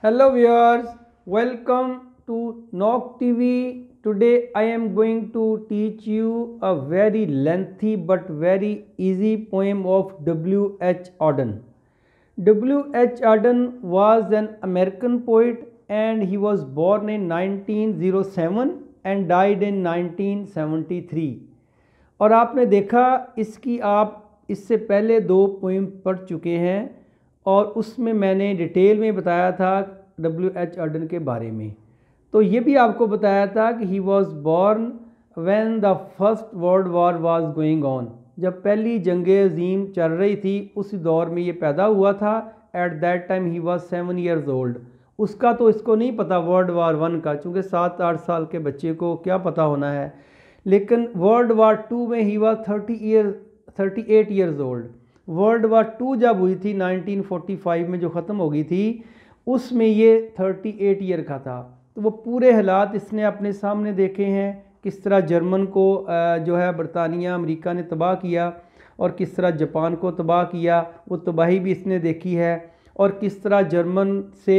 Hello viewers, welcome to Knock TV. Today I am going to teach you a very lengthy but very easy poem of W. H. Auden. W. H. Auden was an American poet and he was born in 1907 and died in 1973. और आपने देखा इसकी आप इससे पहले दो poem पढ़ चुके हैं और उसमें मैंने डिटेल में बताया था डब्ल्यू एच ऑडन के बारे में। तो ये भी आपको बताया था कि he was born when the first world war was going on, जब पहली जंग अजीम चल रही थी उस दौर में ये पैदा हुआ था। At that time he was 7 years old. उसका तो इसको नहीं पता वर्ल्ड वार 1 का, चूँकि 7-8 साल के बच्चे को क्या पता होना है। लेकिन वर्ल्ड वार 2 में he was 38 years old. World war 2 जब हुई थी 1945 में, जो ख़त्म हो गई थी, उसमें ये 38 ईयर का था। तो वो पूरे हालात इसने अपने सामने देखे हैं, किस तरह जर्मन को जो है बरतानिया अमेरिका ने तबाह किया और किस तरह जापान को तबाह किया, वो तबाही भी इसने देखी है। और किस तरह जर्मन से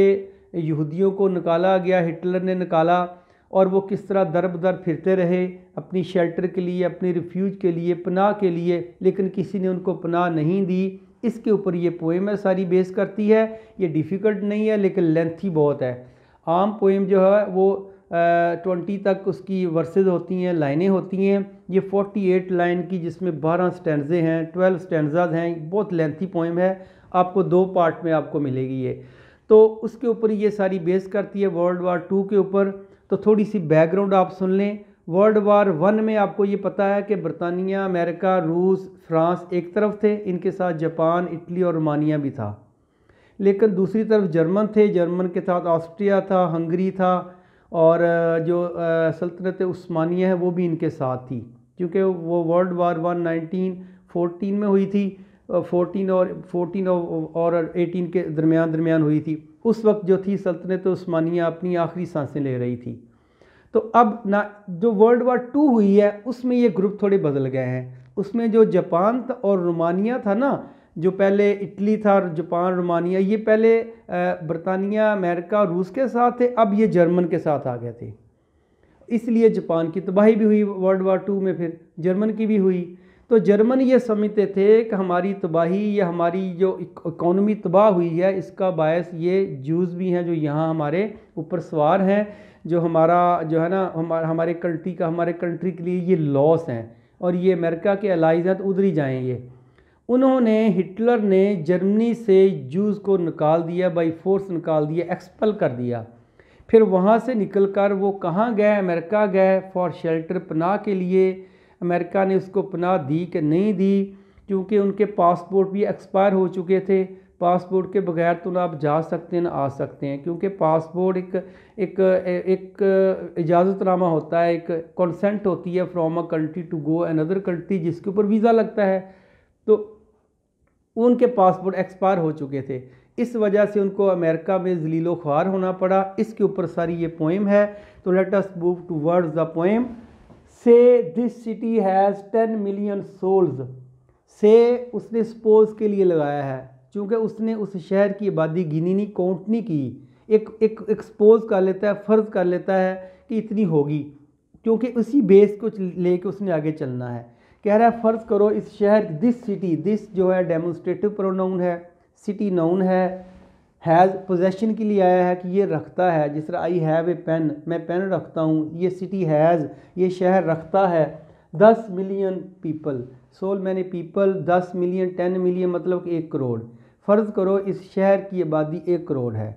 यहूदियों को निकाला गया, हिटलर ने निकाला, और वो किस तरह दर बदर फिरते रहे अपनी शेल्टर के लिए, अपनी रिफ्यूज के लिए, पनाह के लिए, लेकिन किसी ने उनको पनाह नहीं दी। इसके ऊपर ये पोएम है, सारी बेस करती है। ये डिफ़िकल्ट नहीं है लेकिन लेंथी बहुत है। आम पोएम जो है वो 20 तक उसकी वर्सेस होती हैं, लाइनें होती हैं। ये 48 लाइन की, जिसमें 12 स्टैंजे हैं, 12 स्टैंजाज हैं। बहुत लेंथी पोएम है, आपको 2 पार्ट में आपको मिलेगी ये। तो उसके ऊपर ये सारी बेस करती है, वर्ल्ड वार 2 के ऊपर। तो थोड़ी सी बैकग्राउंड आप सुन लें। वर्ल्ड वार 1 में आपको ये पता है कि बरतानिया, अमेरिका, रूस, फ्रांस एक तरफ थे, इनके साथ जापान, इटली और रोमानिया भी था। लेकिन दूसरी तरफ जर्मन थे, जर्मन के साथ ऑस्ट्रिया था, हंगरी था, और जो सल्तनत उस्मानिया है वो भी इनके साथ थी, क्योंकि वो वर्ल्ड वार 1 1914 में हुई थी। 14 और 18 के दरमियान हुई थी। उस वक्त जो थी सल्तनत उस्मानिया अपनी आखिरी सांसें ले रही थी। तो अब ना जो वर्ल्ड वार 2 हुई है उसमें ये ग्रुप थोड़े बदल गए हैं। उसमें जो जापान और रोमानिया था ना, जो पहले इटली था और जापान, रोमानिया, ये पहले बरतानिया, अमेरिका, रूस के साथ थे, अब ये जर्मन के साथ आ गए थे। इसलिए जापान की तबाही भी हुई वर्ल्ड वार 2 में, फिर जर्मन की भी हुई। तो जर्मन ये समझते थे कि हमारी तबाही या हमारी जो इकॉनमी तबाह हुई है, इसका बायस ये जूस भी हैं जो यहाँ हमारे ऊपर सवार हैं, जो हमारा जो है ना हमारे कंट्री के लिए ये लॉस हैं, और ये अमेरिका के अलाइज हैं, तो उधर ही जाएँ ये। उन्होंने, हिटलर ने जर्मनी से जूस को निकाल दिया, बाई फोर्स निकाल दिया, एक्सपल कर दिया। फिर वहाँ से निकलकर वो कहाँ गए? अमेरिका गए, फॉर शेल्टर, पनाह के लिए। अमेरिका ने उसको पनाह दी कि नहीं दी, क्योंकि उनके पासपोर्ट भी एक्सपायर हो चुके थे। पासपोर्ट के बगैर तो ना आप जा सकते हैं ना आ सकते हैं, क्योंकि पासपोर्ट एक इजाज़तनामा होता है, एक कंसेंट होती है from a country to go another country, जिसके ऊपर वीज़ा लगता है। तो उनके पासपोर्ट एक्सपायर हो चुके थे, इस वजह से उनको अमेरिका में ज़लीलो ख्वार होना पड़ा। इसके ऊपर सारी ये पोएम है। तो let us move to words the poem. Say this city has 10 million souls। से उसने सपोज के लिए लगाया है, क्योंकि उसने उस शहर की आबादी गिनी नहीं, काउंट नहीं की। एक एक्सपोज कर लेता है, फ़र्ज़ कर लेता है कि इतनी होगी, क्योंकि उसी बेस को लेके उसने आगे चलना है। कह रहा है फ़र्ज़ करो इस शहर, दिस सिटी, दिस जो है डेमोन्स्ट्रेटिव प्रोनाउन है, सिटी नाउन है, हैज़ पोजेशन के लिए आया है कि ये रखता है। जिस तरह आई हैव ए पेन, मैं पेन रखता हूँ, ये सिटी हैज़, ये शहर रखता है। 10 million पीपल, सोल मैंने पीपल, 10 million, 10 million मतलब कि 1 करोड़। फ़र्ज़ करो इस शहर की आबादी 1 करोड़ है।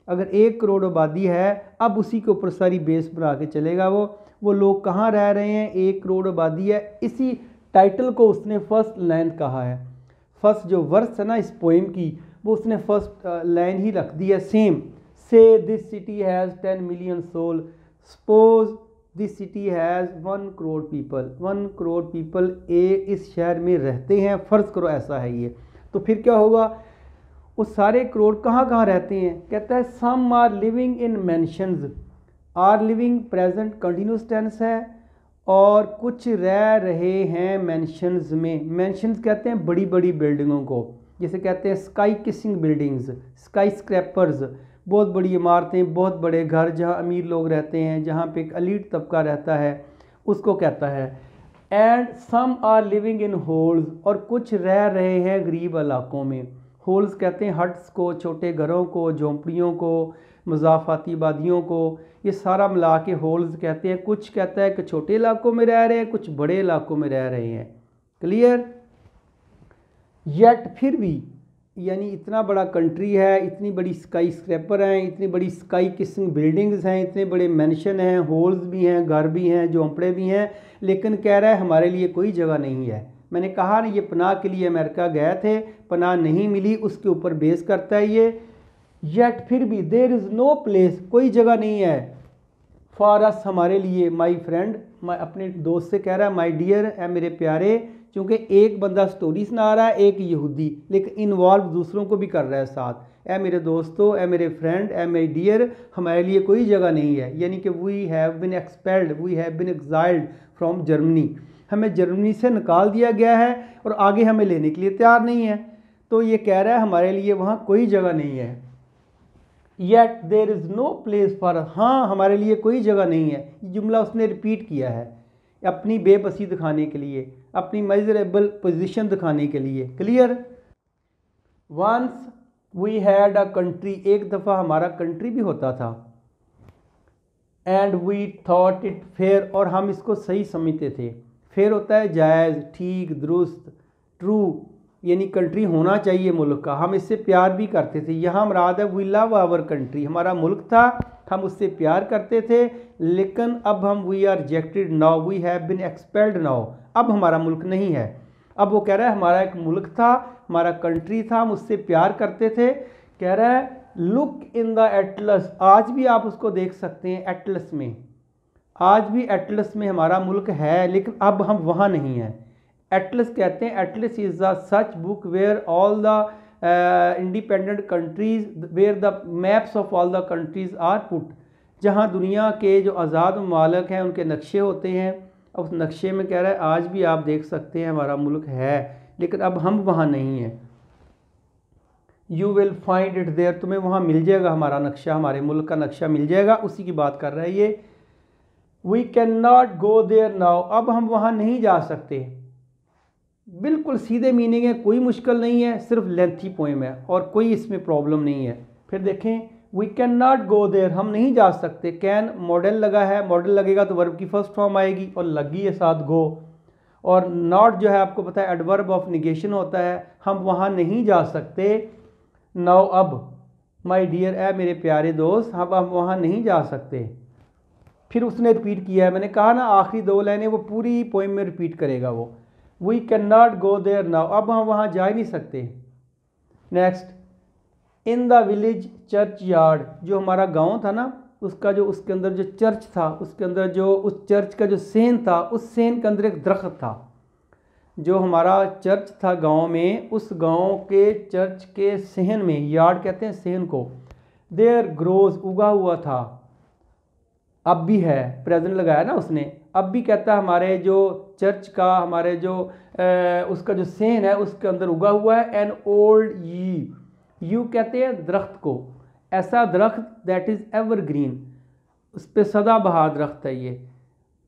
अगर 1 करोड़ आबादी है, अब उसी के ऊपर सारी बेस बना के चलेगा। वो लोग कहाँ रह रहे हैं? 1 करोड़ आबादी है। इसी टाइटल को उसने फर्स्ट लाइन कहा है। फर्स्ट जो वर्स है ना इस पोएम की, वो उसने फर्स्ट लाइन ही रख दी है, same. Say this city has 10 million soul, suppose this city has 1 crore people. 1 crore people इस शहर में रहते हैं, फ़र्ज़ करो ऐसा है ये। तो फिर क्या होगा? वो सारे करोड़ कहाँ कहाँ रहते हैं? कहता है some are living in mansions. Are living present continuous tense है, और कुछ रह रहे हैं मैंशंस में। मैंशंस कहते हैं बड़ी बड़ी बिल्डिंगों को, जैसे कहते हैं sky kissing buildings, sky scrapers, बहुत बड़ी इमारतें, बहुत बड़े घर जहाँ अमीर लोग रहते हैं, जहाँ पे एक एलीट तबका रहता है, उसको कहता है। And some are living in holes, और कुछ रह रहे हैं गरीब इलाकों में। होल्स कहते हैं हट्स को, छोटे घरों को, झोंपड़ियों को, मज़ाफ़ाती वादियों को, ये सारा मिला के होल्स कहते हैं। कुछ कहता है कि छोटे इलाकों में रह रहे हैं, कुछ बड़े इलाकों में रह रहे हैं। क्लियर। येट फिर भी, यानी इतना बड़ा कंट्री है, इतनी बड़ी स्काई स्क्रैपर हैं, इतनी बड़ी स्काई किसिंग बिल्डिंग्स हैं, इतने बड़े मैंशन हैं, होल्स भी हैं, घर भी हैं, झोंपड़े भी हैं, लेकिन कह रहा है हमारे लिए कोई जगह नहीं है। मैंने कहा ना, ये पनाह के लिए अमेरिका गए थे, पनाह नहीं मिली, उसके ऊपर बेस करता है ये। येट फिर भी, देयर इज़ नो प्लेस, कोई जगह नहीं है, फॉर अस, हमारे लिए, माई फ्रेंड, मैं अपने दोस्त से कह रहा है माई डियर, है मेरे प्यारे, क्योंकि एक बंदा स्टोरी सुना रहा है, एक यहूदी, लेकिन इन्वॉल्व दूसरों को भी कर रहा है साथ। ए मेरे दोस्तों, ए मेरे फ्रेंड, ए माई डियर, हमारे लिए कोई जगह नहीं है। यानी कि we have been expelled, we have been exiled from Germany, हमें जर्मनी से निकाल दिया गया है और आगे हमें लेने के लिए तैयार नहीं है। तो ये कह रहा है हमारे लिए वहाँ कोई जगह नहीं है। Yet there is no place for, हाँ हमारे लिए कोई जगह नहीं है। ये जुमला उसने रिपीट किया है अपनी बेबसी दिखाने के लिए, अपनी मेजरेबल पोजीशन दिखाने के लिए। Clear. Once we had a country, एक दफ़ा हमारा कंट्री भी होता था। And we thought it fair, और हम इसको सही समझते थे। फेयर होता है जायज़, ठीक, दुरुस्त, ट्रू, यानी कंट्री होना चाहिए मुल्क का, हम इससे प्यार भी करते थे। यहाँ मुराद है वी लव आवर कंट्री, हमारा मुल्क था, हम उससे प्यार करते थे, लेकिन अब हम we are rejected now, we have been expelled now, अब हमारा मुल्क नहीं है। अब वो कह रहा है हमारा एक मुल्क था, हमारा कंट्री था, हम उससे प्यार करते थे। कह रहा है लुक इन द एटलस, आज भी आप उसको देख सकते हैं एटलस में, आज भी एटलस में हमारा मुल्क है, लेकिन अब हम वहाँ नहीं हैं। एटलस कहते हैं, atlas is the such book where all the independent countries, where the maps of all the countries are put, जहाँ दुनिया के जो आज़ाद ममालिक हैं उनके नक्शे होते हैं। उस नक्शे में कह रहा है आज भी आप देख सकते हैं हमारा मुल्क है, लेकिन अब हम वहाँ नहीं हैं। You will find it there, तुम्हें वहाँ मिल जाएगा हमारा नक्शा, हमारे मुल्क का नक्शा मिल जाएगा, उसी की बात कर रहा है ये। We can not go there now, अब हम वहाँ नहीं जा सकते। बिल्कुल सीधे मीनिंग है, कोई मुश्किल नहीं है, सिर्फ लेंथी पोएम है और कोई इसमें प्रॉब्लम नहीं है। फिर देखें, we can not go there, हम नहीं जा सकते। कैन मॉडल लगा है, मॉडल लगेगा तो वर्ब की फर्स्ट फॉर्म आएगी और लगी है साथ गो। और नॉट जो है आपको पता है एडवर्ब ऑफ निगेशन होता है, हम वहाँ नहीं जा सकते। नाउ अब, माई डियर, ए मेरे प्यारे दोस्त, अब हम वहाँ नहीं जा सकते। फिर उसने रिपीट किया है, मैंने कहा ना आखिरी दो लाइनें वो पूरी पोएम में रिपीट करेगा वो। We can not go there now, अब हम वहाँ जा ही नहीं सकते। Next, in the village churchyard, जो हमारा गांव था ना, उसका जो उसके अंदर जो चर्च था, उसके अंदर जो उस चर्च का जो सेन था, उस सेन के अंदर एक दरख्त था। जो हमारा चर्च था गांव में, उस गांव के चर्च के सेहन में, यार्ड कहते हैं सेहन को, देयर ग्रोज, उगा हुआ था, अब भी है, प्रेजेंट लगाया ना उसने, अब भी कहता है हमारे जो चर्च का, हमारे जो उसका जो सेन है उसके अंदर उगा हुआ है। एन ओल्ड यू कहते हैं दरख्त को, ऐसा दरख्त दैट इज़ एवरग्रीन, उस पर सदाबहार दरख्त है ये,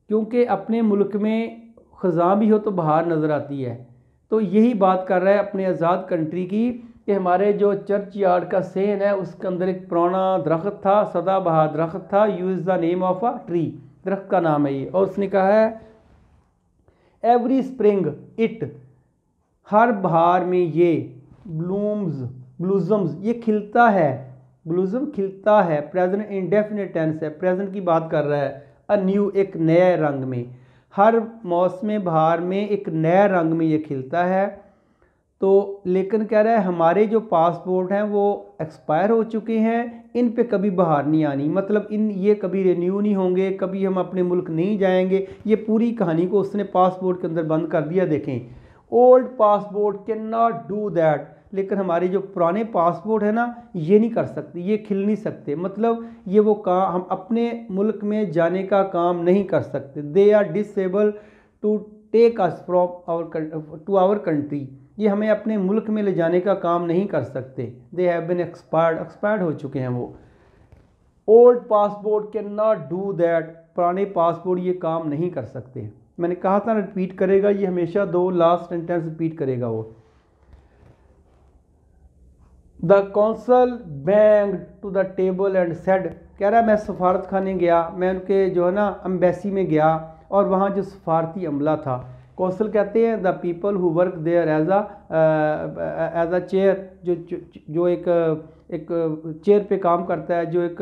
क्योंकि अपने मुल्क में ख़ज़ां भी हो तो बहार नज़र आती है। तो यही बात कर रहा है अपने आज़ाद कंट्री की, कि हमारे जो चर्च यार्ड का सेन है उसके अंदर एक पुराना दरख्त था, सदाबहार दरख्त था। You is the name of a tree, दरख्त का नाम है ये। और उसने कहा है एवरी स्प्रिंग इट, हर बहार में ये, ब्लूजम्स, ये खिलता है, ब्लूजम खिलता है, प्रेजेंट इंडेफिनिट टेंस है, प्रेजेंट की बात कर रहा है। अ न्यू, एक नए रंग में, हर मौसम बहार में एक नए रंग में ये खिलता है। तो लेकिन कह रहा है हमारे जो पासपोर्ट हैं वो एक्सपायर हो चुके हैं, इन पे कभी बहार नहीं आनी, मतलब इन ये कभी रिन्यू नहीं होंगे, कभी हम अपने मुल्क नहीं जाएंगे। ये पूरी कहानी को उसने पासपोर्ट के अंदर बंद कर दिया। देखें, old passport can not do that, लेकिन हमारे जो पुराने पासपोर्ट है ना, ये नहीं कर सकते, ये खिल नहीं सकते, मतलब ये वो काम, हम अपने मुल्क में जाने का काम नहीं कर सकते। They are disable to take us from our to our country, ये हमें अपने मुल्क में ले जाने का काम नहीं कर सकते। They have been expired, expired हो चुके हैं वो। Old passport can not do that, पुराने पासपोर्ट ये काम नहीं कर सकते। मैंने कहा था रिपीट करेगा, ये हमेशा 2 लास्ट सेंटेंस रिपीट करेगा वो। The consul bang to the table and said, कह रहा है मैं सफारत खाने गया, मैं उनके जो है ना एम्बेसी में गया, और वहाँ जो सफारती अमला था, कौंसल कहते हैं the people who work there as a chair, जो एक चेयर पे काम करता है, जो एक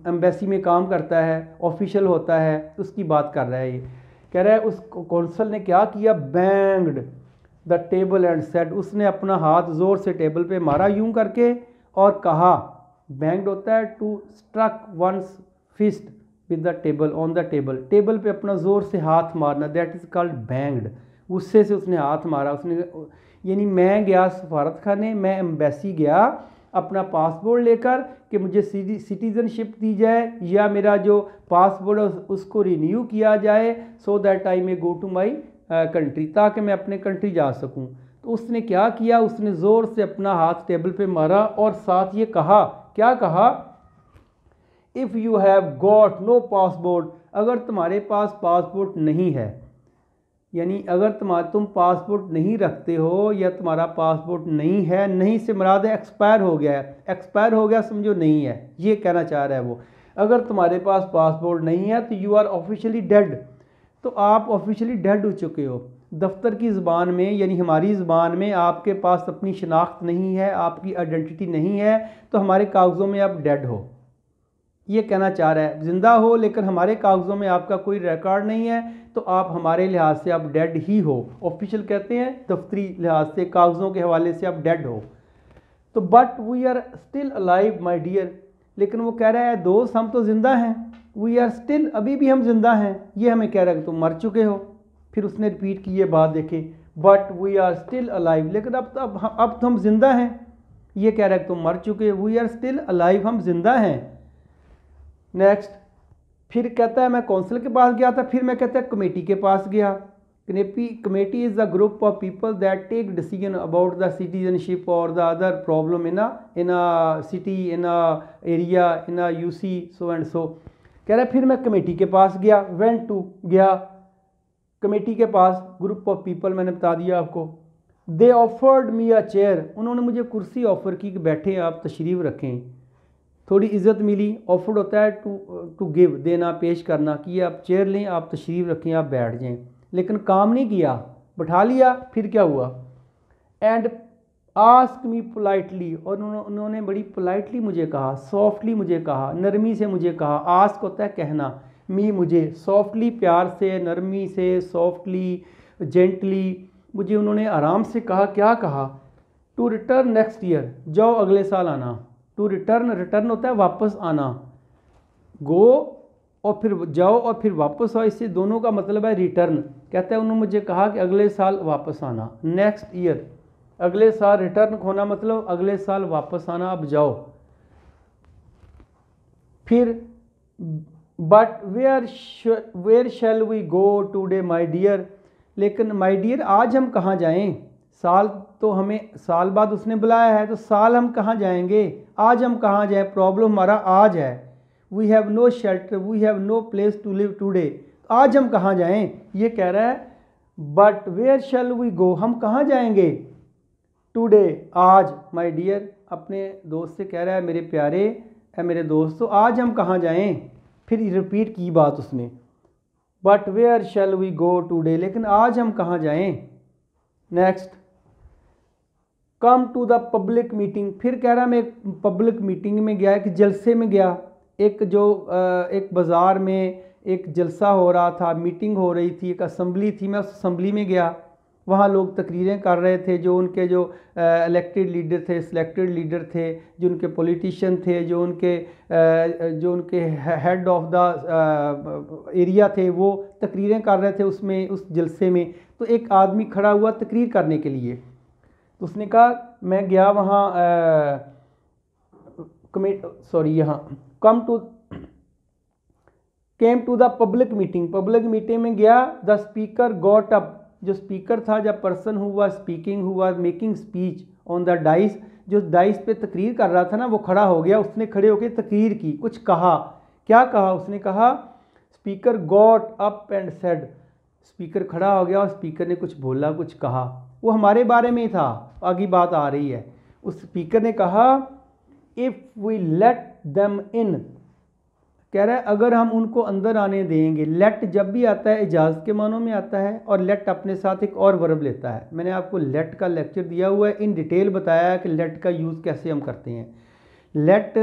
एम्बेसी में काम करता है, ऑफिशियल होता है, उसकी बात कर रहा है ये। कह रहा है उस कौंसल ने क्या किया, banged the table and said, उसने अपना हाथ ज़ोर से टेबल पे मारा यूं करके और कहा, बैंग्ड होता है to struck one's fist with the table on the table, table पे अपना ज़ोर से हाथ मारना, दैट इज़ कॉल्ड बैंग्ड। गुस्से से उसने हाथ मारा, उसने यानी मैं गया सफारत खाने, मैं एम्बेसी गया अपना पासपोर्ट लेकर कि मुझे सिटीज़नशिप दी जाए या मेरा जो पासपोर्ट है उसको रिन्यू किया जाए, so that I may go to my country, ताकि मैं अपने कंट्री जा सकूं। तो उसने क्या किया, उसने ज़ोर से अपना हाथ टेबल पे मारा और साथ ये कहा, क्या कहा, if you have got no passport, अगर तुम्हारे पास पासपोर्ट नहीं है, यानी अगर तुम पासपोर्ट नहीं रखते हो या तुम्हारा पासपोर्ट नहीं है, नहीं से मुराद है एक्सपायर हो गया है, एक्सपायर हो गया समझो नहीं है, ये कहना चाह रहा है वो। अगर तुम्हारे पास पासपोर्ट नहीं है तो यू आर ऑफिशियली डेड, तो आप ऑफिशियली डेड हो चुके हो। दफ्तर की ज़बान में यानी हमारी ज़बान में आपके पास अपनी शनाख्त नहीं है, आपकी आइडेंटिटी नहीं है, तो हमारे कागज़ों में आप डेड हो, ये कहना चाह रहा है। ज़िंदा हो लेकिन हमारे कागज़ों में आपका कोई रिकॉर्ड नहीं है, तो आप हमारे लिहाज से आप डेड ही हो। ऑफिशियल कहते हैं दफ्तरी लिहाज से, कागज़ों के हवाले से आप डेड हो। तो but we are still alive my dear, लेकिन वो कह रहा है दोस्त हम तो ज़िंदा हैं, वी आर स्टिल, अभी भी हम ज़िंदा हैं, ये हमें कह रहा है कि तुम मर चुके हो। फिर उसने रिपीट की ये बात, देखे, but we are still alive, लेकिन अब तो हम ज़िंदा हैं, ये कह रहा है कि तुम मर चुके हो, वी आर स्टिल अलाइव, हम ज़िंदा हैं। नेक्स्ट, फिर कहता है मैं कौंसिल के पास गया था, फिर मैं कहता है कमेटी के पास गया। Committee is the group of people that take decision about the citizenship और the other problem in a city, in a area, in a UC, so and so. कह रहा है फिर मैं कमेटी के पास गया, वेंट टू, गया कमेटी के पास, ग्रुप ऑफ पीपल मैंने बता दिया आपको। They offered me a chair, उन्होंने मुझे कुर्सी ऑफ़र की कि बैठें आप, तशरीफ़ रखें, थोड़ी इज़्ज़त मिली। ऑफर्ड होता है टू गिव, देना, पेश करना, कि आप चेयर लें, आप तशरीफ़ रखें, आप बैठ जाएं, लेकिन काम नहीं किया, बैठा लिया। फिर क्या हुआ, एंड आस्क मी पोलाइटली, और उन्होंने बड़ी पोलाइटली मुझे कहा, सॉफ्टली मुझे कहा, नरमी से मुझे कहा। आस्क होता है कहना, मी मुझे, सॉफ्टली प्यार से, नरमी से, सॉफ्टली, जेंटली, मुझे उन्होंने आराम से कहा। क्या कहा, टू रिटर्न नेक्स्ट ईयर, जाओ अगले साल आना। टू रिटर्न, रिटर्न होता है वापस आना, गो और फिर जाओ और फिर वापस आओ, इससे दोनों का मतलब है रिटर्न। कहता है उन्होंने मुझे कहा कि अगले साल वापस आना, नेक्स्ट ईयर, अगले साल, रिटर्न होना मतलब अगले साल वापस आना, अब जाओ। फिर but where shall we go today my dear, लेकिन माई डियर आज हम कहाँ जाएं, साल तो हमें साल बाद उसने बुलाया है, तो साल हम कहाँ जाएंगे, आज हम कहाँ जाएं, प्रॉब्लम हमारा आज है। We have no shelter, we have no place to live today, आज हम कहाँ जाएं, ये कह रहा है। But where shall we go, हम कहाँ जाएंगे, टूडे, आज, माई डियर, अपने दोस्त से कह रहा है मेरे प्यारे, मेरे दोस्त, तो आज हम कहाँ जाएं। फिर रिपीट की बात उसने, but where shall we go today, लेकिन आज हम कहाँ जाएं। Next, come to the public meeting, फिर कह रहा मैं एक पब्लिक मीटिंग में गया, एक जलसे में गया, एक बाज़ार में एक जलसा हो रहा था, मीटिंग हो रही थी, एक असम्बली थी, मैं उस असम्बली में गया, वहाँ लोग तकरीरें कर रहे थे, जो उनके जो इलेक्टेड लीडर थे, सिलेक्टेड लीडर थे, जो उनके पॉलिटिशियन थे, जो उनके हेड ऑफ द एरिया थे, वो तकरीरें कर रहे थे उसमें, उस जलसे में। तो एक आदमी खड़ा हुआ तकरीर करने के लिए, तो उसने कहा मैं गया वहाँ came to the public meeting में गया। द स्पीकर गॉट अप, जो स्पीकर था, जब person who was speaking, who was making speech on the dais, जो डाइस पे तकरीर कर रहा था ना वो खड़ा हो गया, उसने खड़े होकर तकरीर की, कुछ कहा। क्या कहा उसने? कहा speaker got up and said, speaker खड़ा हो गया और स्पीकर ने कुछ बोला, कुछ कहा, वो हमारे बारे में ही था। आगे बात आ रही है, उस स्पीकर ने कहा if we let them in, कह रहा है अगर हम उनको अंदर आने देंगे। लेट जब भी आता है इजाज़त के मानों में आता है, और लेट अपने साथ एक और वर्ब लेता है। मैंने आपको लेट का लेक्चर दिया हुआ है, इन डिटेल बताया है कि लेट का यूज़ कैसे हम करते हैं। लेट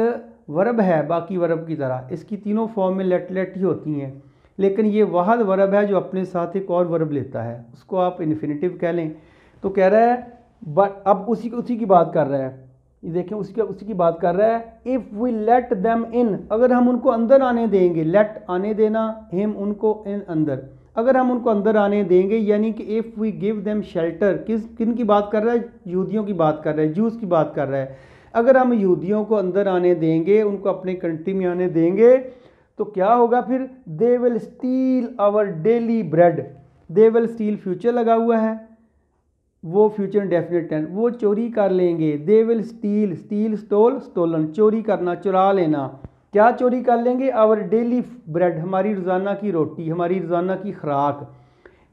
वर्ब है बाकी वर्ब की तरह, इसकी तीनों फॉर्म में लेट लेट ही होती हैं, लेकिन ये वाहद वर्ब है जो अपने साथ एक और वर्ब लेता है, उसको आप इन्फिनेटिव कह लें। तो कह रहा है बट अब उसी की बात कर रहा है, ये देखें उसी की बात कर रहा है। If we let them in, अगर हम उनको अंदर आने देंगे, लेट आने देना, हिम उनको, इन अंदर, अगर हम उनको अंदर आने देंगे, यानी कि if we give them shelter, किन की बात कर रहा है? यहूदियों की बात कर रहा है, जूस की बात कर रहा है। अगर हम यहूदियों को अंदर आने देंगे, उनको अपने कंट्री में आने देंगे, तो क्या होगा फिर? They will steal our daily bread, they will steal future लगा हुआ है, वो फ्यूचर इंडेफिनिट टेंस, वो चोरी कर लेंगे। They will steal, steal stole, stolen, चोरी करना, चुरा लेना। क्या चोरी कर लेंगे? आवर डेली ब्रेड, हमारी रोज़ाना की रोटी, हमारी रोज़ाना की खुराक।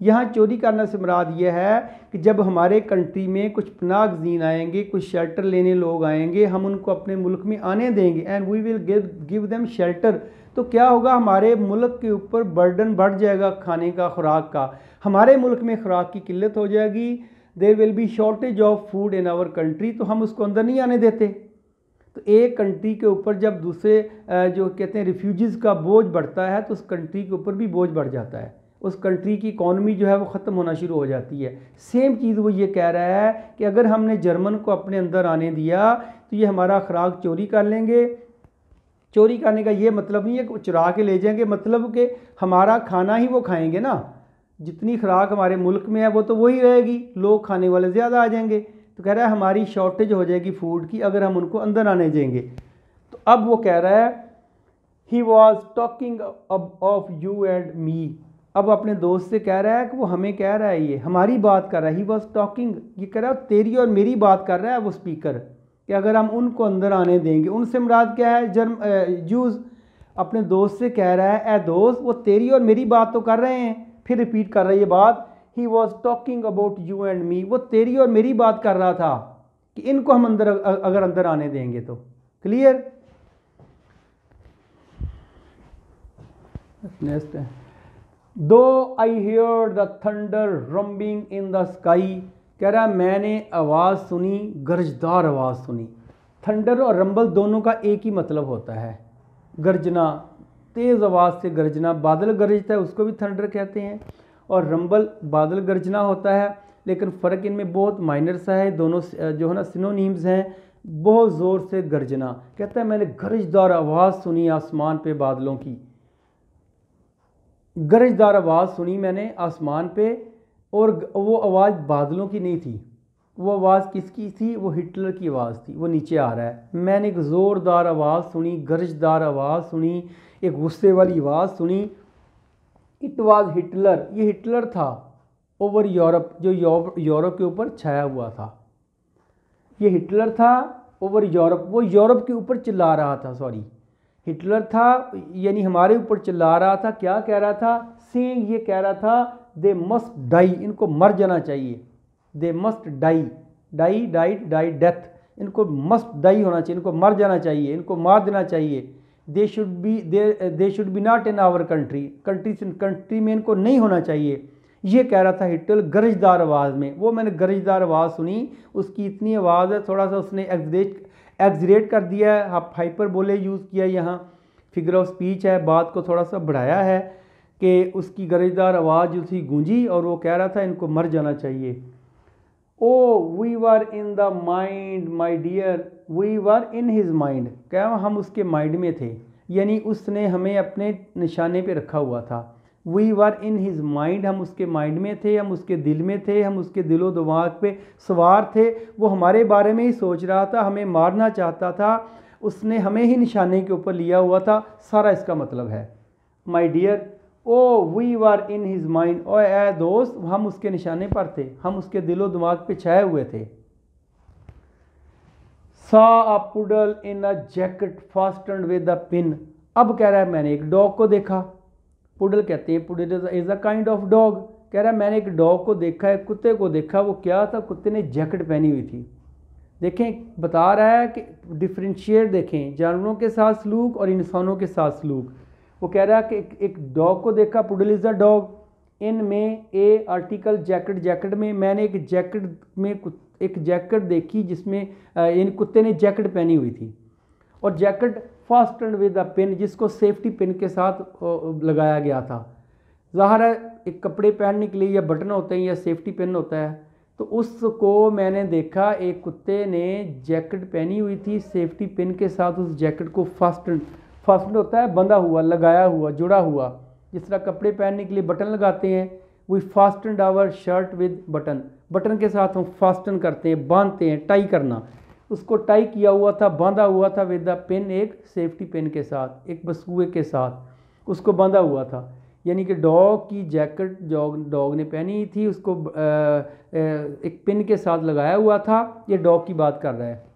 यहाँ चोरी करने से मुराद ये है कि जब हमारे कंट्री में कुछ पनाह गज़ीन आएंगे, कुछ शेल्टर लेने लोग आएंगे, हम उनको अपने मुल्क में आने देंगे, and we will give them shelter, तो क्या होगा? हमारे मुल्क के ऊपर बर्डन बढ़ जाएगा खाने का, खुराक का, हमारे मुल्क में खुराक की किल्लत हो जाएगी। There will be shortage of food in our country, तो हम उसको अंदर नहीं आने देते। तो एक कंट्री के ऊपर जब दूसरे जो कहते हैं रिफ्यूजीज़ का बोझ बढ़ता है, तो उस कंट्री के ऊपर भी बोझ बढ़ जाता है, उस कंट्री की इकॉनमी जो है वो ख़त्म होना शुरू हो जाती है। सेम चीज़ वो ये कह रहा है कि अगर हमने जर्मन को अपने अंदर आने दिया तो ये हमारा खुराक चोरी कर लेंगे। चोरी करने का ये मतलब नहीं है कि चुरा के ले जाएंगे, मतलब कि हमारा खाना ही वो खाएंगे ना, जितनी खुराक हमारे मुल्क में है वो तो वही रहेगी, लोग खाने वाले ज़्यादा आ जाएंगे। तो कह रहा है हमारी शॉर्टेज हो जाएगी फूड की अगर हम उनको अंदर आने देंगे। तो अब वो कह रहा है he was talking of you and me, अब अपने दोस्त से कह रहा है कि वो हमें कह रहा है, ये हमारी बात कर रहा है। ही वॉज टॉकिंग, ये कह रहा है तेरी और मेरी बात कर रहा है वो स्पीकर, कि अगर हम उनको अंदर आने देंगे, उनसे मुराद क्या है? जूस। अपने दोस्त से कह रहा है ए दोस्त, वो तेरी और मेरी बात तो कर रहे हैं। फिर रिपीट कर रहा है ये बात, he was talking about you and me, वो तेरी और मेरी बात कर रहा था कि इनको हम अंदर अगर अंदर आने देंगे तो। क्लियर? नेक्स्ट है, though I hear the thunder rumbling in the sky, कह रहा है मैंने आवाज़ सुनी, गरजदार आवाज़ सुनी। थंडर और रंबल दोनों का एक ही मतलब होता है, गर्जना, तेज़ आवाज़ से गर्जना। बादल गरजता है उसको भी थंडर कहते हैं, और रंबल बादल गर्जना होता है, लेकिन फ़र्क इनमें बहुत माइनर सा है। दोनों जो है ना सिनोनीम्स हैं। बहुत ज़ोर से गर्जना, कहता है मैंने गरजदार आवाज़ सुनी आसमान पे बादलों की, गरजदार आवाज़ सुनी मैंने आसमान पे, और वो आवाज़ बादलों की नहीं थी, वो आवाज़ किसकी थी? वो हिटलर की आवाज़ थी। वो नीचे आ रहा है, मैंने एक ज़ोरदार आवाज़ सुनी, गरजदार आवाज़ सुनी, एक गुस्से वाली आवाज़ सुनी। इट वाज हिटलर, ये हिटलर था, ओवर यूरोप, जो यूरोप के ऊपर छाया हुआ था। ये हिटलर था ओवर यूरोप, वो यूरोप के ऊपर चिल्ला रहा था, सॉरी हिटलर था यानी हमारे ऊपर चिल्ला रहा था। क्या कह रहा था? सेइंग, ये कह रहा था दे मस्ट डाई, इनको मर जाना चाहिए। They must die, die died die death, इनको मस्ट डाई होना चाहिए, इनको मर जाना चाहिए, इनको मार देना चाहिए। They should be not in our country, country में इनको नहीं होना चाहिए। ये कह रहा था हिटलर गरजदार आवाज़ में। वो मैंने गरजदार आवाज़ सुनी, उसकी इतनी आवाज़ है, थोड़ा सा उसने एग्जरेट कर दिया है, हाइपर बोले यूज़ किया, यहाँ फिगर ऑफ स्पीच है, बात को थोड़ा सा बढ़ाया है कि उसकी गरजदार आवाज़ जो थी गूंजी, और वो कह रहा था इनको मर जाना चाहिए। Oh we were in the mind my dear, we were in his mind, क्या हम उसके माइंड में थे, यानी उसने हमें अपने निशाने पे रखा हुआ था। We were in his mind, हम उसके माइंड में थे, हम उसके दिल में थे, हम उसके दिलो दिमाग पे सवार थे। वो हमारे बारे में ही सोच रहा था, हमें मारना चाहता था, उसने हमें ही निशाने के ऊपर लिया हुआ था। सारा इसका मतलब है my dear, oh we were in his mind, ओ ए दोस्त, हम उसके निशाने पर थे, हम उसके दिलो दिमाग पे छाए हुए थे। Saw a puddle in a jacket fastened with a pin. अब कह रहा है मैंने एक डॉग को देखा, पुडल कहते हैं, poodle is a kind of dog. कह रहा है मैंने एक डॉग को देखा है, कुत्ते को देखा। वो क्या था? कुत्ते ने जैकेट पहनी हुई थी। देखें, बता रहा है कि डिफ्रेंशिएट देखें जानवरों के साथ सलूक और इंसानों के साथ सलूक। वो कह रहा है कि एक डॉग को देखा, पुडल इज़ अ डॉग, इन में ए आर्टिकल जैकेट, जैकेट में मैंने एक जैकेट में एक जैकेट देखी जिसमें इन कुत्ते ने जैकेट पहनी हुई थी, और jacket fastened with a pin, जिसको सेफ्टी पिन के साथ लगाया गया था। ज़ाहिर है एक कपड़े पहनने के लिए या बटन होते हैं या सेफ्टी पिन होता है, तो उसको मैंने देखा एक कुत्ते ने जैकेट पहनी हुई थी सेफ्टी पिन के साथ। उस जैकेट को फास्टन होता है बंधा हुआ, लगाया हुआ, जुड़ा हुआ, जिस तरह कपड़े पहनने के लिए बटन लगाते हैं। We fasten our shirt with button, button के साथ हम फास्टन करते हैं, बांधते हैं, टाई करना। उसको टाई किया हुआ था, बांधा हुआ था विद द पिन, एक सेफ्टी पिन के साथ, एक बसूए के साथ उसको बांधा हुआ था। यानी कि डॉग की जैकेट डॉग ने पहनी थी, उसको एक पिन के साथ लगाया हुआ था। ये डॉग की बात कर रहा है।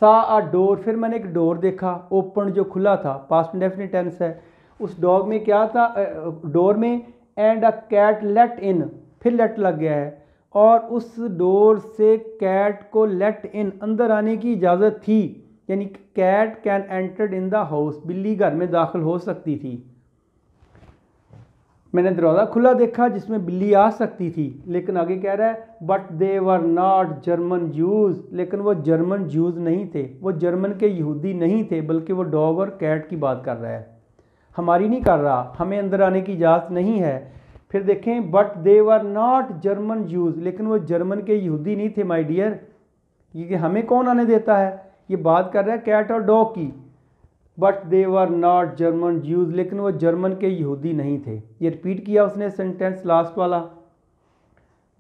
सा अ डोर, फिर मैंने एक डोर देखा, ओपन जो खुला था, पास्ट इंडेफिनिट टेंस है। उस डॉग में क्या था? डोर में एंड अ कैट लेट इन, फिर लेट लग गया है, और उस डोर से कैट को लेट इन, अंदर आने की इजाज़त थी। यानी cat can enter in the house, बिल्ली घर में दाखिल हो सकती थी। मैंने दरवाज़ा खुला देखा जिसमें बिल्ली आ सकती थी, लेकिन आगे कह रहा है but they were not German use, लेकिन वो जर्मन जूज़ नहीं थे, वो जर्मन के यहूदी नहीं थे, बल्कि वो डॉग और कैट की बात कर रहा है, हमारी नहीं कर रहा। हमें अंदर आने की इजाज़त नहीं है। फिर देखें, but they were not German use, लेकिन वो जर्मन के यहूदी नहीं थे माय डियर। ये हमें कौन आने देता है? ये बात कर रहा है कैट और डॉग की। But they were not German Jews, लेकिन वो जर्मन के यहूदी नहीं थे। ये रिपीट किया उसने सेंटेंस लास्ट वाला।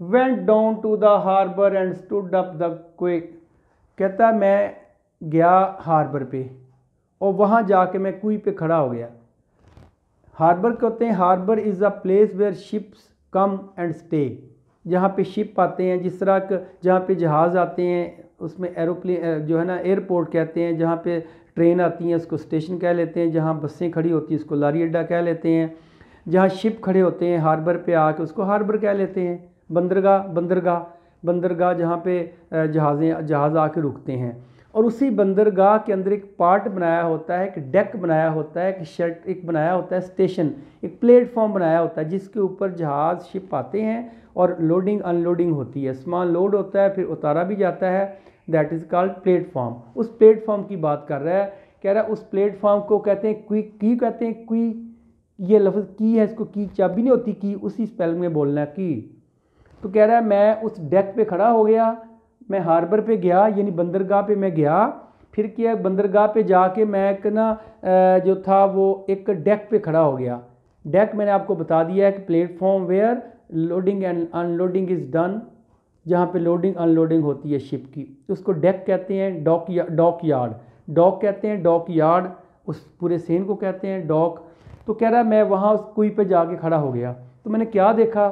Went down to the harbour and stood up the quick, कहता मैं गया हार्बर पे और वहाँ जाके मैं कुई पे खड़ा हो गया। हार्बर कहते हैं, harbour is a place where ships come and stay, जहाँ पे शिप आते हैं, जिस तरह जहाँ पे जहाज़ आते हैं उसमें एरोप्लेन जो है ना एयरपोर्ट कहते हैं, जहाँ पे ट्रेन आती हैं उसको स्टेशन कह लेते हैं, जहाँ बसें खड़ी होती हैं उसको लारी अड्डा कह लेते हैं, जहाँ शिप खड़े होते हैं हार्बर पे आके उसको हार्बर कह लेते हैं। बंदरगाह जहाँ पे जहाज़ आके रुकते हैं। और उसी बंदरगाह के अंदर एक पार्ट बनाया होता है, एक डेक बनाया होता है, एक बनाया होता है स्टेशन, एक प्लेटफॉर्म बनाया होता है जिसके ऊपर जहाज़ शिप आते हैं और लोडिंग अनलोडिंग होती है, सामान लोड होता है फिर उतारा भी जाता है। That is called platform. उस प्लेटफॉर्म की बात कर रहा है। कह रहा है उस प्लेटफॉर्म को कहते हैं की कहते हैं की। ये लफ्ज़ की है, इसको की चाबी नहीं होती, की उसी स्पेलिंग में बोलना है की। तो कह रहा है मैं उस डेक पे खड़ा हो गया, मैं हार्बर पे गया यानी बंदरगाह पे मैं गया। फिर क्या, बंदरगाह पे जाके मैं एक ना जो था वो एक डेक पे खड़ा हो गया। डेक मैंने आपको बता दिया है कि platform where loading and unloading is done, जहाँ पे लोडिंग अनलोडिंग होती है शिप की, उसको डेक कहते हैं। डॉक यार्ड, डॉक कहते हैं, डॉक यार्ड उस पूरे सीन को कहते हैं डॉक। तो कह रहा है मैं वहाँ उस कुई पे जाके खड़ा हो गया। तो मैंने क्या देखा?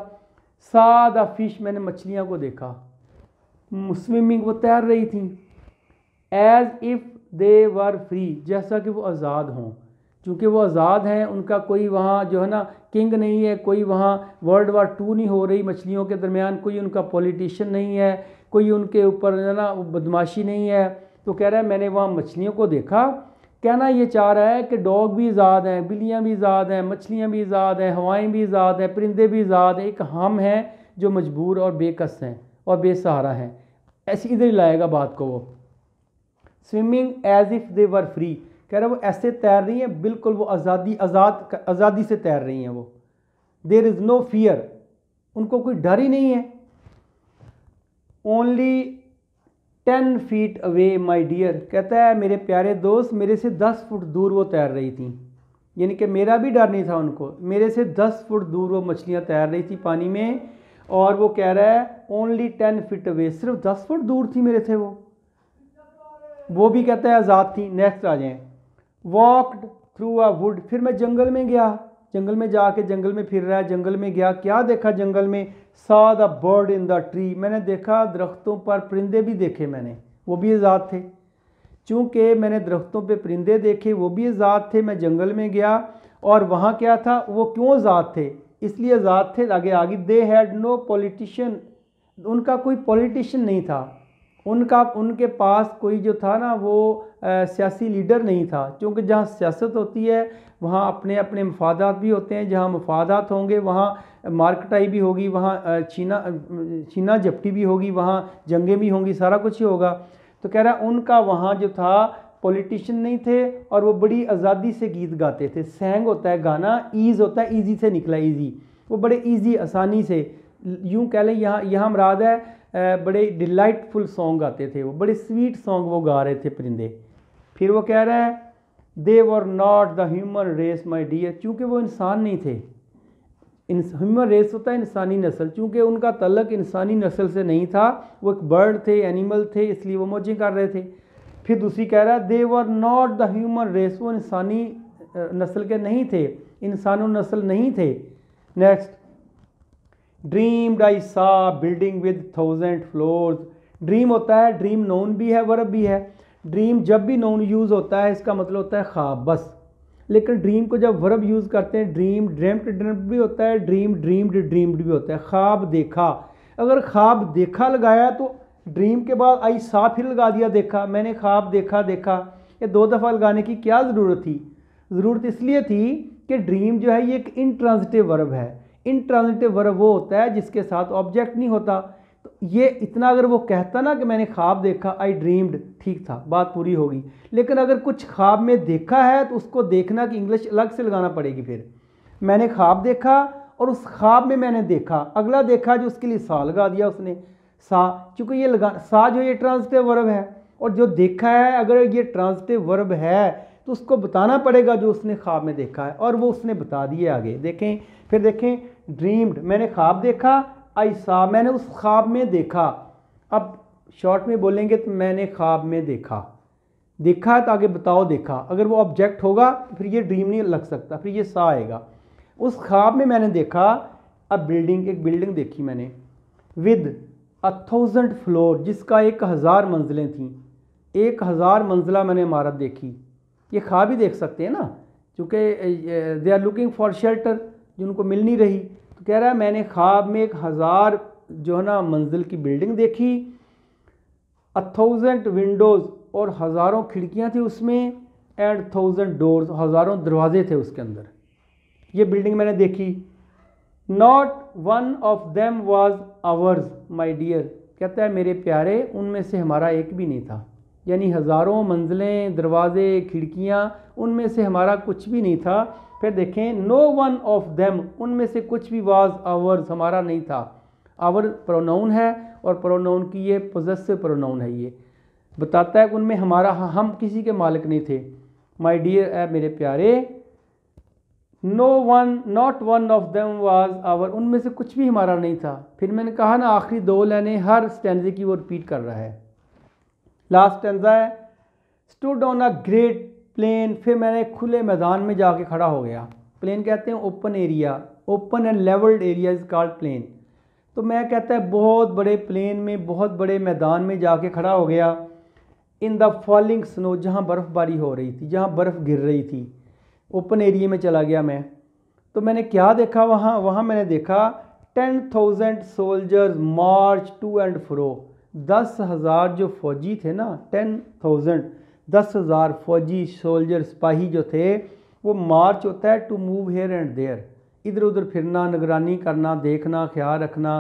सादा फिश, मैंने मछलियाँ को देखा, स्विमिंग, वो तैर रही थी। As if they were free, जैसा कि वो आज़ाद हों। चूँकि वो आज़ाद हैं, उनका कोई वहाँ जो है ना किंग नहीं है, कोई वहाँ वर्ल्ड वार 2 नहीं हो रही मछलियों के दरमियान, कोई उनका पॉलिटिशियन नहीं है, कोई उनके ऊपर है ना बदमाशी नहीं है। तो कह रहा है मैंने वहाँ मछलियों को देखा। कहना ये चाह रहा है कि डॉग भी आज़ाद हैं, बिल्लियाँ भी आज़ाद हैं, मछलियाँ भी आज़ाद हैं, हवाएँ भी आज़ाद हैं, परिंदे भी आज़ाद हैं, एक हम हैं जो मजबूर और बेकस हैं और बेसहारा हैं। ऐसे इधर ही लाएगा बात को वो। Swimming as if they were free, कह रहा है वो ऐसे तैर रही हैं बिल्कुल वो आज़ादी से तैर रही हैं वो। देयर इज़ नो फियर, उनको कोई डर ही नहीं है। Only 10 feet away my dear, कहता है मेरे प्यारे दोस्त, मेरे से 10 फुट दूर वो तैर रही थी। यानी कि मेरा भी डर नहीं था उनको, मेरे से 10 फुट दूर वो मछलियाँ तैर रही थी पानी में। और वो कह रहा है ओनली 10 फीट अवे, सिर्फ 10 फुट दूर थी मेरे से वो भी कहता है आज़ाद थी। नेक्स्ट आ जाएं। वॉकड थ्रू अ वुड, फिर मैं जंगल में गया, जंगल में जाके जंगल में फिर रहा है, जंगल में गया, क्या देखा जंगल में? सा the bird in the tree, मैंने देखा दरख्तों पर परिंदे भी देखे मैंने, वो भी आज़ाद थे। चूँकि मैंने दरख्तों पे परिंदे देखे, वो भी आज़ाद थे। मैं जंगल में गया और वहाँ क्या था, वो क्यों आज़ाद थे, इसलिए आज़ाद थे। आगे आगे दे हैड नो पॉलिटिशियन, उनका कोई पॉलिटिशियन नहीं था, उनके पास कोई जो था ना वो सियासी लीडर नहीं था। क्योंकि जहाँ सियासत होती है वहाँ अपने अपने मफादात भी होते हैं, जहाँ मफादात होंगे वहाँ मार्कटाई भी होगी, वहाँ छीना झपटी भी होगी, वहाँ जंगें भी होंगी, सारा कुछ ही होगा। तो कह रहा है उनका वहाँ जो था पॉलिटिशियन नहीं थे और वो बड़ी आज़ादी से गीत गाते थे। सैंग होता है गाना, ईज़ होता है ईज़ी से निकला, ईज़ी, वो बड़े ईज़ी आसानी से, यूँ कह लें यहाँ मुराद है बड़े डिलाइटफुल सॉन्ग गाते थे, वो बड़े स्वीट सॉन्ग वो गा रहे थे परिंदे। फिर वो कह रहा है they were not the human race my dear, चूँकि वो इंसान नहीं थे। ह्यूमन रेस होता है इंसानी नस्ल, चूँकि उनका तल्लक इंसानी नस्ल से नहीं था, वो एक बर्ड थे, एनिमल थे, इसलिए वो मौजें कर रहे थे। फिर दूसरी कह रहा है they were not the human race, वो इंसानी नस्ल के नहीं थे, इंसानों नस्ल नहीं थे। नेक्स्ट ड्रीम्ड आई सा बिल्डिंग विद 1000 फ्लोर्स। ड्रीम होता है, ड्रीम नोन भी है, वर्ब भी है। ड्रीम जब भी नोन यूज़ होता है इसका मतलब होता है ख्वाब बस, लेकिन ड्रीम को जब वर्ब यूज़ करते हैं, ड्रीम ड्रीम्ड भी होता है, ड्रीम्ड भी होता है, ख्वाब देखा। अगर ख्वाब देखा लगाया तो ड्रीम के बाद आई सा फिर लगा दिया देखा, मैंने ख्वाब देखा, ये 2 दफ़ा लगाने की क्या ज़रूरत थी? ज़रूरत इसलिए थी कि ड्रीम जो है ये एक इंट्रांजिटिव वर्ब है। इंट्रांजिटिव वर्ब वो होता है जिसके साथ ऑब्जेक्ट नहीं होता। तो ये इतना अगर वो कहता ना कि मैंने ख्वाब देखा, आई ड्रीम्ड, ठीक था, बात पूरी होगी। लेकिन अगर कुछ ख्वाब में देखा है तो उसको देखना की इंग्लिश अलग से लगाना पड़ेगी। फिर मैंने ख्वाब देखा और उस ख्वाब में मैंने देखा, अगला देखा जो उसके लिए सा लगा दिया उसने, सा, चूँकि ये लगा सा जो ये ट्रांजिटिव वर्ब है, और जो देखा है अगर ये ट्रांजिटिव वर्ब है तो उसको बताना पड़ेगा जो उसने ख्वाब में देखा है, और वो उसने बता दिए आगे। देखें, फिर देखें ड्रीम्ड, मैंने ख्वाब देखा, आई सा, मैंने उस ख्वाब में देखा। अब शॉर्ट में बोलेंगे तो मैंने ख्वाब में देखा, देखा है तो आगे बताओ देखा, अगर वो ऑब्जेक्ट होगा तो फिर ये ड्रीम नहीं लग सकता, फिर ये सा आएगा। उस ख्वाब में मैंने देखा, अब बिल्डिंग, एक बिल्डिंग देखी मैंने, विद 1000 फ्लोर, जिसका 1000 मंजिलें थीं। 1000 मंजिला मैंने इमारत देखी। ये ख्वाब ही देख सकते हैं ना, क्योंकि they are looking for shelter, जिनको मिल नहीं रही। तो कह रहा है मैंने ख्वाब में 1000 जो है ना मंजिल की बिल्डिंग देखी, 1000 विंडोज़, और हज़ारों खिड़कियां थी उसमें, एंड 1000 डोर्स, हज़ारों दरवाजे थे उसके अंदर। ये बिल्डिंग मैंने देखी। Not one of them was ours my dear, कहता है मेरे प्यारे उनमें से हमारा एक भी नहीं था, यानी हज़ारों मंजिलें, दरवाजे, खिड़कियाँ, उनमें से हमारा कुछ भी नहीं था। फिर देखें नो वन ऑफ देम, उनमें से कुछ भी वाज आवर्स, हमारा नहीं था। आवर प्रोनाउन है और प्रोनाउन की ये पोजेसिव प्रोनाउन है, ये बताता है कि उनमें हमारा, हम किसी के मालिक नहीं थे। माई डियर, ए मेरे प्यारे, no one, not one of them was our, उनमें से कुछ भी हमारा नहीं था। फिर मैंने कहा ना आखिरी 2 लाइनें हर स्टैंजे की वो रिपीट कर रहा है। लास्ट स्टैंजा है stood on a great plain, फिर मैंने खुले मैदान में जाके खड़ा हो गया। प्लेन कहते हैं open area, open and levelled area is called plain. तो मैं कहता है बहुत बड़े प्लेन में, बहुत बड़े मैदान में जाके खड़ा हो गया। इन द फॉलिंग स्नो, जहाँ बर्फ़बारी हो रही थी, जहाँ बर्फ़ गिर रही थी, ओपन एरिया में चला गया मैं। तो मैंने क्या देखा वहाँ मैंने देखा 10,000 soldiers March two and fro, 10,000 जो फौजी थे ना, 10,000, 10,000 फौजी सोल्जर सिपाही जो थे, वो मार्च होता है to move here and there, इधर उधर फिरना, निगरानी करना, देखना, ख्याल रखना,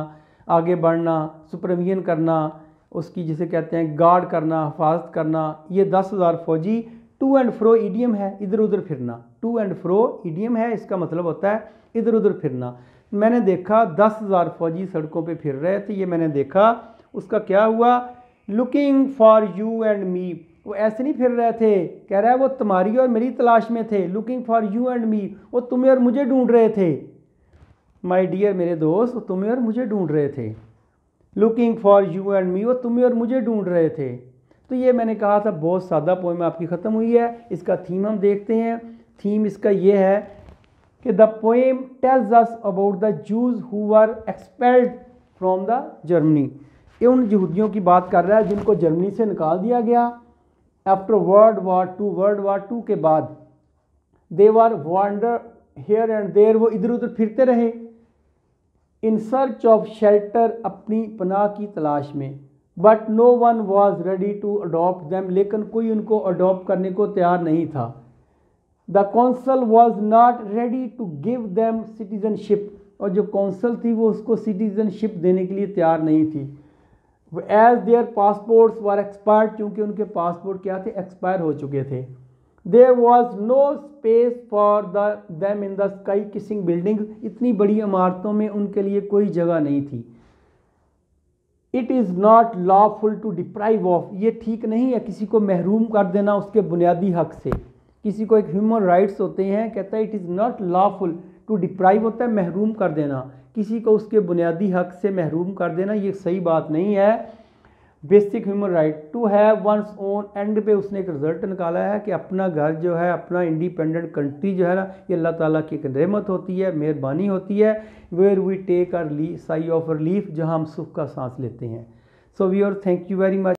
आगे बढ़ना, सुपरविजन करना, उसकी जिसे कहते हैं गार्ड करना, हिफाजत करना। ये 10,000 फौजी, टू एंड फ्रो ईडियम है, इधर उधर फिरना, टू एंड फ्रो ईडियम है, इसका मतलब होता है इधर उधर फिरना। मैंने देखा 10,000 फौजी सड़कों पे फिर रहे थे, ये मैंने देखा। उसका क्या हुआ, looking for you and me, वो ऐसे नहीं फिर रहे थे, कह रहा है वो तुम्हारी और मेरी तलाश में थे। Looking for you and me, वो तुम्हें और मुझे ढूंढ रहे थे। माय डियर, मेरे दोस्त, वो तुम्हें और मुझे ढूंढ रहे थे। Looking for you and me, वो तुम्हें और मुझे ढूंढ रहे थे। तो ये मैंने कहा था बहुत सादा पोएम आपकी ख़त्म हुई है। इसका थीम हम देखते हैं। थीम इसका ये है कि the poem tells us about the Jews who were expelled from the Germany. ये उन यहूदियों की बात कर रहा है जिनको जर्मनी से निकाल दिया गया आफ्टर वर्ल्ड वार टू के बाद। दे वर वांडर हेयर एंड देयर, वो इधर उधर फिरते रहे इन सर्च ऑफ शेल्टर, अपनी पनाह की तलाश में। But no one was ready to adopt them, लेकिन कोई उनको अडॉप्ट करने को तैयार नहीं था। The consul was not ready to give them citizenship, और जो कौंसल थी वो उसको सिटीजनशिप देने के लिए तैयार नहीं थी। As their passports were expired, क्योंकि उनके पासपोर्ट क्या थे, एक्सपायर हो चुके थे। There was no space for them in the sky kissing building, इतनी बड़ी इमारतों में उनके लिए कोई जगह नहीं थी। It is not lawful to deprive of, ये ठीक नहीं है किसी को महरूम कर देना उसके बुनियादी हक से। किसी को एक ह्यूमन राइट्स होते हैं, कहता है it is not lawful to deprive, होता है महरूम कर देना, किसी को उसके बुनियादी हक से महरूम कर देना, ये सही बात नहीं है। Basic human right to have one's own, end पे उसने एक रिजल्ट निकाला है कि अपना घर जो है, अपना इंडिपेंडेंट कंट्री जो है ना, ये अल्लाह ताला की एक रहमत होती है, मेहरबानी होती है। Where we take our sigh of relief, जहाँ हम सुख का सांस लेते हैं। So we're thank you very much.